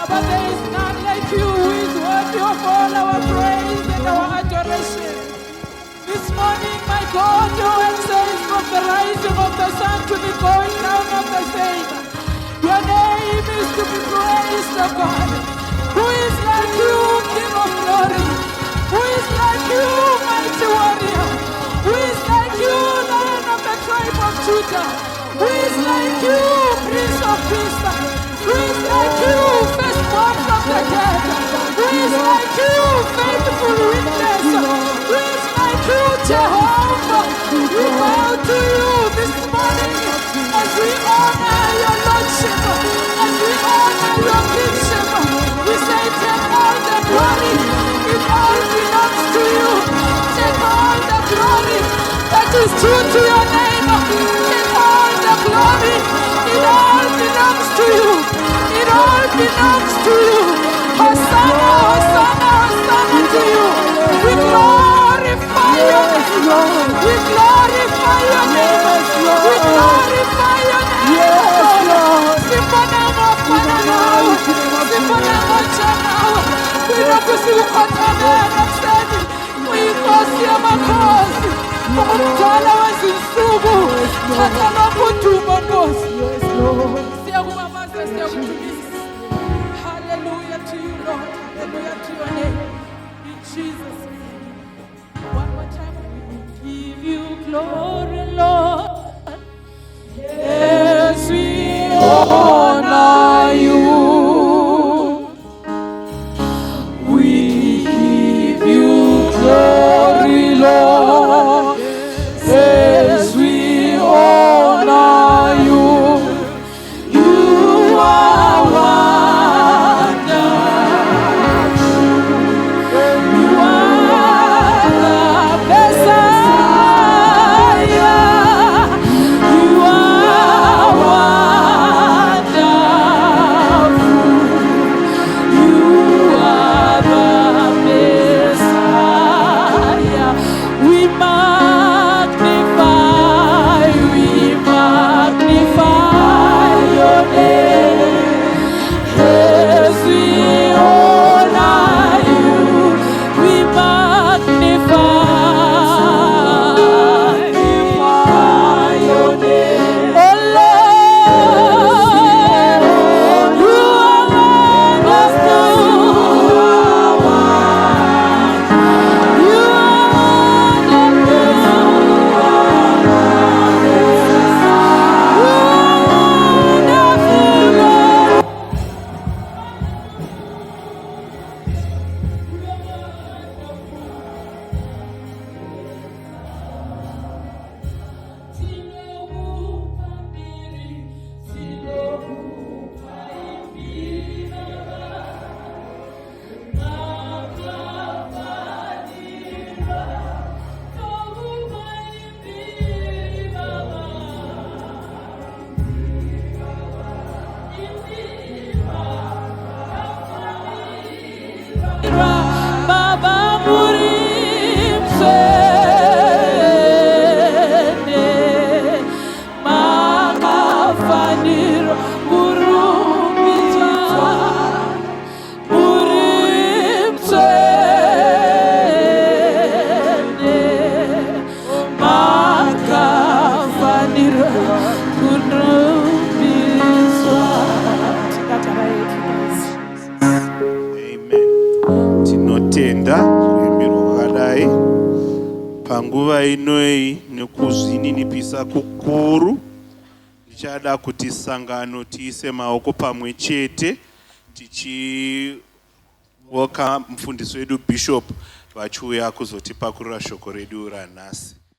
But there is none like you who is worthy of all our praise and our adoration. This morning, my God, your word says from the rising of the sun to the going down of the same, your name is to be praised, O God. Who is like you, King of glory? Who is like you, mighty warrior? Who is like you, Lion of the tribe of Judah? Who is like you, Prince of Peace? Who is like you, firstborn from the dead? Who is like you, faithful witness? Who is like you, Jehovah? We bow to you this morning as we honor your Lordship, as we honor your Kingship. We say take all the glory, it all belongs to you. Take all the glory that is due to your name. Take all the glory, it all belongs to you. It all belongs to you. Hosanna, Hosanna, Hosanna to you. We glorify your name. We glorify your name. We glorify your name. Sifanamo fanamo. Sifanamo chanao. Winakusiukotamena mseni. Mwikosi ya makosi. Mkumtala wa zinsugu. Tatala kutumo kosi. Siyakumamaza, siyakutumisa. Hallelujah to you, Lord. Hallelujah to your name. In Jesus' name. One more time. We give you glory, Lord. Yes, we honor you. We give you glory, Lord. Yes, we honor you. You are wonderful. You are the Messiah. You are wonderful. You are the Messiah. We magnify your name. Yes, we honor you. We magnify your name. Oh Lord, you are wonderful. You are Baba murimsene makafaniro murumitwa murimsene makafaniro murumitwa. Tinotenda kuimbirwa kwakadai panguva inoi nekuzvininipisa kukuru. Ndichada kuti sangano tiise maoko pamwe chete tichiwelcome mufundisi wedu Bishop vachiuya kuzotipakurira shoko redu ranhasi.